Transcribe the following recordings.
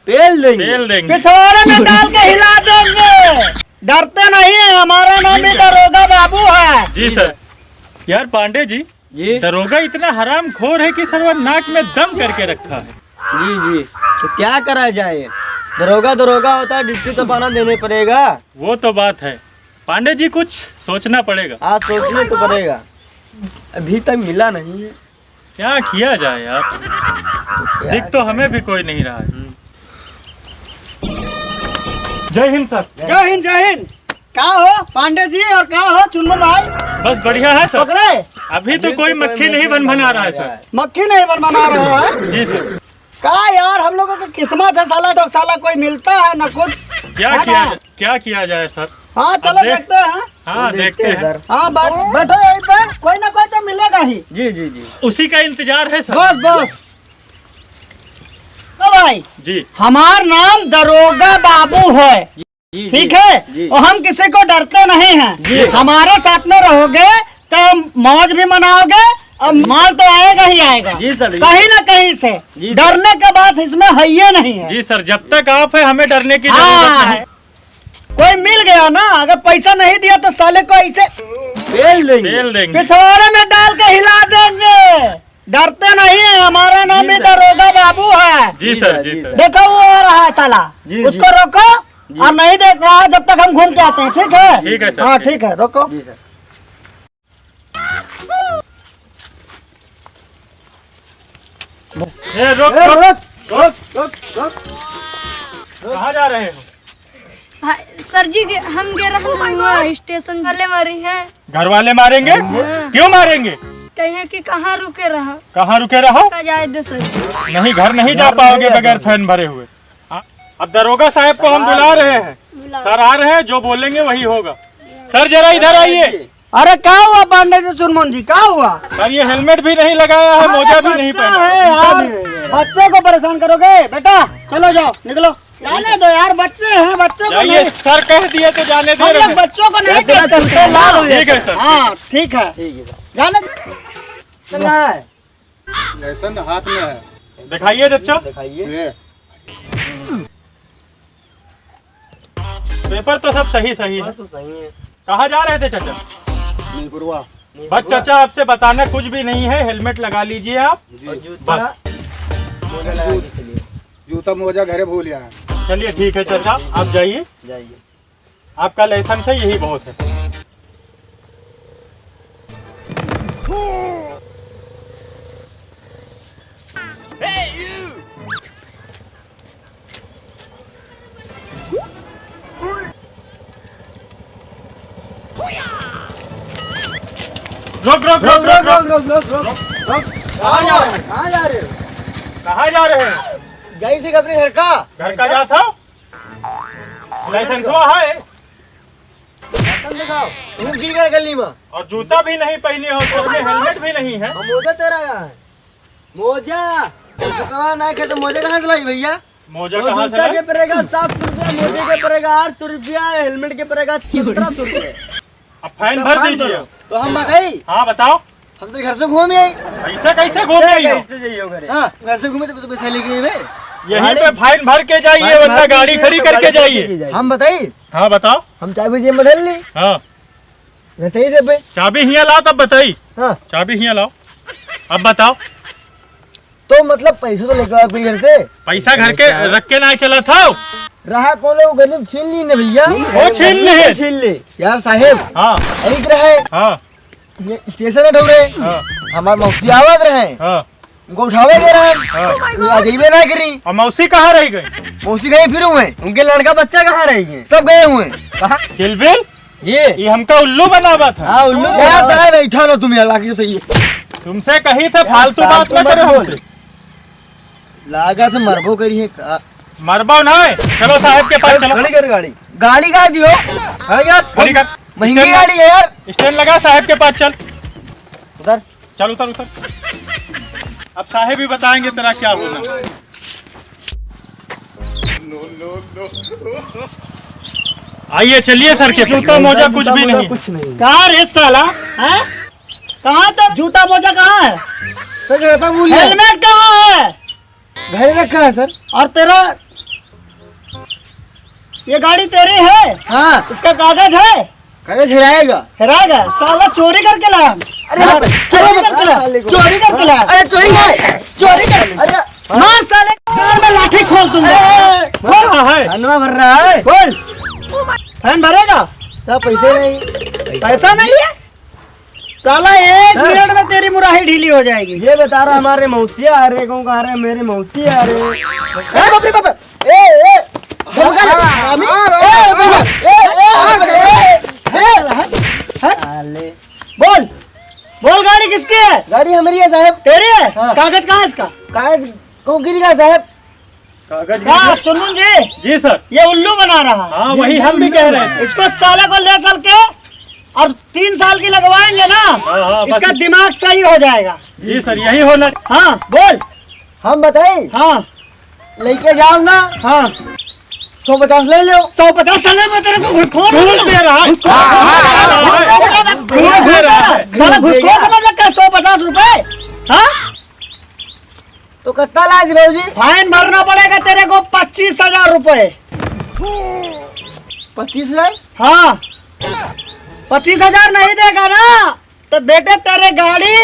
पेल देंगे। पिछवाड़े में डाल के हिला देंगे। डरते नहीं है, हमारा नाम ही दरोगा बाबू है। जी सर। यार पांडे जी, दरोगा इतना हराम खोर है कि सर नाक में दम करके रखा है। जी तो क्या करा जाए, दरोगा होता है, ड्यूटी तो पाना देने पड़ेगा। वो तो बात है पांडे जी, कुछ सोचना पड़ेगा। हाँ सोचने तो पड़ेगा, अभी तक मिला नहीं है। क्या किया जाए यार, दिख तो हमें भी कोई नहीं रहा है। जय हिंद सर। जय हिंद। क्या हो पांडे जी और क्या हो चुनमुन भाई? बस बढ़िया है सर। पकड़े? अभी तो कोई मक्खी नहीं बना रहा है सर। मक्खी नहीं बना रहा है? जी सर। क्या यार, हम लोगों की किस्मत है, साला कोई मिलता है ना कुछ। क्या किया जाए सर? हाँ चलो देखते हैं। हाँ देखते हैं सर। हाँ बैठो यहीं पे, कोई ना कोई तो मिलेगा ही। जी उसी का इंतजार है सर। बस तो भाई जी, हमार नाम दरोगा बाबू है। ठीक है, और हम किसी को डरते नहीं हैं। हमारे साथ में रहोगे तो मौज भी मनाओगे और माल तो आएगा ही आएगा। जी सर। कहीं ना कहीं से डरने का बात इसमें है ही नहीं है। जी सर, जब तक आप है हमें डरने की जरूरत नहीं। कोई मिल गया ना, अगर पैसा नहीं दिया तो साले को ऐसे पेल देंगे। पिछवाड़े में डाल के हिला देंगे। डरते नहीं है, हमारा नाम ही दरोगा बाबू है। जी सर। देखो वो आ रहा है साला, उसको रोको। और नहीं देख रहा है जब तक हम घूम के आते हैं। ठीक है? ठीक है सर। हाँ ठीक है, रोको। जी सर। रोक। कहाँ जा रहे हो? सर जी हम गए स्टेशन वाले मारे हैं। घर वाले मारेंगे? क्यों मारेंगे? कहे कि कहाँ रुके रहा। कहाँ रुके रहो? जाए दे सर। नहीं, घर नहीं जा पाओगे बगैर फैन भरे हुए। अब दरोगा साहब को हम बुला रहे हैं, सर आ रहे हैं, जो बोलेंगे वही होगा। सर जरा इधर आइए। अरे क्या हुआ पांडे जी, चुनमुन जी क्या हुआ? सर ये हेलमेट भी नहीं लगाया है, मोजा भी नहीं पहना है। बच्चों को परेशान करोगे बेटा, चलो जाओ निकलो। जाने दो यार, बच्चे हैं, बच्चों को ये सर कह दिए तो जाने दो। बच्चों को नहीं कहते। ठीक है सर। हाँ ठीक है, जाने लाइसेंस हाथ में है। दिखाइए चचा। दिखाइए। पेपर तो सब सही है। तो सही है। कहाँ जा रहे थे चाचा? नीलपुरवा। बस चाचा आपसे बताना कुछ भी नहीं है, हेलमेट लगा लीजिए आप। जूता मोजा घरे भूल गया। चलिए ठीक है चाचा, आप जाइए। आपका लाइसेंस है, यही बहुत है। रोक। कहाँ जा रहे हो? कहाँ जा रहे हैं? गई थी अपने घर का जा था। लाइसेंस है दिखाओ। तुम की कर गली में और जूता भी नहीं पहने हो, सर में हेलमेट भी नहीं है। मोजा तेरा है। मोजा नहीं खे तो मोजा कहाँ से लाई भैया? मोजा कहाँ से के पड़ेगा 700 रुपया, मोजे के पड़ेगा 800 रुपया, हेलमेट के पड़ेगा 1700 रुपया। अब फाइन भर दीजिए। तो हम बताई। हाँ बताओ। हम तो घर से घूमे आई। ऐसा कैसे घूमे आई हो? घर से घूमे तो पैसा लेके गए। यहीं पे फाइन भर के जाइए, वरना गाड़ी खड़ी करके जाइए। हम बताई। हाँ बताओ। हम चाबी जेब में डाल ली। हाँ सही से पे चाबी हिया लाओ तब बताई। हाँ चाबी हिया लाओ, अब बताओ। तो मतलब पैसा तो लेकर आए घर से? पैसा घर के रख के ना चला था। रहा कौन है? वो गरीब छीन ली ना भैया। वो छीन ले यार साहेब। हाँ एक रहे। हाँ ये स्टेशन है ढोरे। हाँ हमारे मौसी आवाज रहे। हाँ उनको उठावे दे रहे हैं। हाँ अजीबे ना करी। और मौसी कहाँ रह गई? मौसी गए फिर हुए, उनके लड़का बच्चा कहाँ रह गए? सब गए हुए। कहाँ? किलबिल जी ये हमका उल्लू बना हुआ था। हाँ उल्लू यार साहब बैठा लो तुम यार, बाकी तो सही है। तुमसे कही थे फालतू बात न करो हमसे। लागा तो मरबो करी है का? मरबो ना है। चलो साहब के पास चलो। गाड़ी का दियो। हाँ यार महंगी गाड़ी है यार। स्टैंड लगा, साहब के पास चल। उधर चल उतर। अब साहब ही बताएंगे तेरा क्या होना। आइए चलिए सर के। जूता मोजा कुछ भी नहीं। कहाँ रे साला? हैं? कहाँ तक जूता मोजा कहाँ है? सर हेलमेट कहाँ है? घर रखा है सर। और तेरा ये गाड़ी तेरी है? हाँ इसका कागज है? कागज हिलाएगा। हेराएगा? साला चोरी करके लाया। अरे चोरी करके लाया, चोरी करके लाया। अरे चोरी का, चोरी कर। अरे मार साले कान में लाठी खोल तुम। कहाँ है? धनवा भर रहा है। बोल, फैन भरेगा? सब पैसे नहीं। पैसा नहीं है? साला 1 मिनट में तेरी मुराही ढीली हो जाएगी। ये बता रहा हमारे मौसिया आ रहे, कौन कह रहे हैं मेरे मौसी आ रहे। बाप रे बाप। बोल बोल, गाड़ी किसकी है? गाड़ी हमारी है साहब। तेरी है? हाँ। कागज कहाँ है इसका? कागज को गिर गया साहब। कागज कहाँ चुनमुन जी? जी सर। ये उल्लू बना रहा है। हाँ वही हम भी कह रहे थे। इसको साले को ले चल के और 3 साल की लगवाएंगे ना, हाँ, बस। इसका दिमाग सही हो जाएगा। जी सर यही होना। हाँ बोल। हम बताए हाँ लेके जाओ ना, हाँ 150 ले लो। 150 साल में तेरे को घुसखोर घूस दे रहा है। घूस दे रहा है। साला घुसखोर समझ लगता है 150 रुपए? हाँ तो कितना लाज भाजी? फाइन भरना पड़ेगा तेरे को 25,000 रुपए। 25,000? हाँ 25,000 नहीं देगा ना तो बेटे तेरे गाड़ी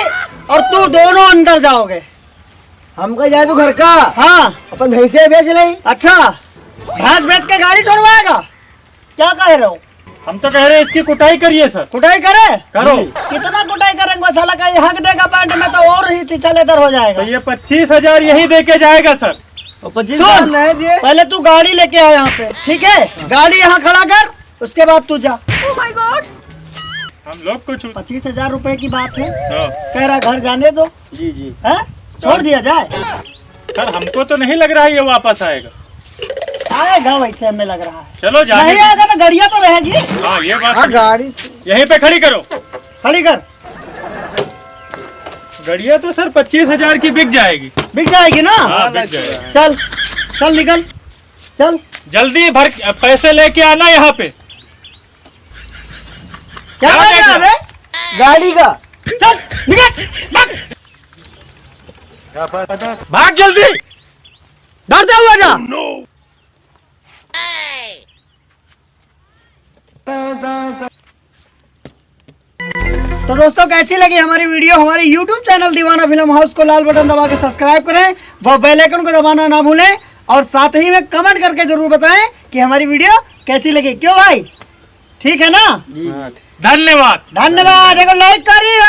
और तू दोनों अंदर जाओगे। हमका जाए तो घर का, हाँ अपन भैंसे बेच ले। अच्छा, भैंस बेच के गाड़ी छोड़वाएगा? क्या कह रहे हो? हम तो कह रहे हैं इसकी कुटाई करिए सर। कुटाई करे? करो। कितना कुटाई करेंगे? साला का हक देगा पैंट में तो और ही चिचा लेदर हो तो जाएगा। ये 25,000 यही दे के जाएगा सर। 25,000 नहीं दिए। पहले तू गाड़ी लेके आ यहाँ पे, ठीक है? गाड़ी यहाँ खड़ा कर, उसके बाद तू जा। हम लोग कुछ 25,000 रुपए की बात है, हाँ। कह रहा घर जाने दो। जी जी। है छोड़ दिया जाए? सर हमको तो नहीं लग रहा है ये वापस आएगा। आएगा वैसे हमें लग रहा है। चलो जाने नहीं आएगा तो गाड़ियाँ तो रहेगी। हाँ ये बात हाँ सही। गाड़ी यहीं पे खड़ी करो। खड़ी कर। गड़िया तो सर 25,000 की बिक जाएगी। बिक जाएगी ना? हाँ बिक जाएगी। चल चल निकल, चल। जल्दी भर पैसे लेके आना यहाँ पे। क्या क्या कर रहा है बे? गाड़ी का। चल निकल, भाग। भाग जल्दी। डरता हुआ जा। तो दोस्तों कैसी लगी हमारी वीडियो? हमारे YouTube चैनल दीवाना फिल्म हाउस को लाल बटन दबा के सब्सक्राइब करें, वो बेल आइकन को दबाना ना भूलें और साथ ही में कमेंट करके जरूर बताएं कि हमारी वीडियो कैसी लगी। क्यों भाई, ठीक है ना? जी। धन्यवाद। धन्यवाद। देखो लाइक करिए।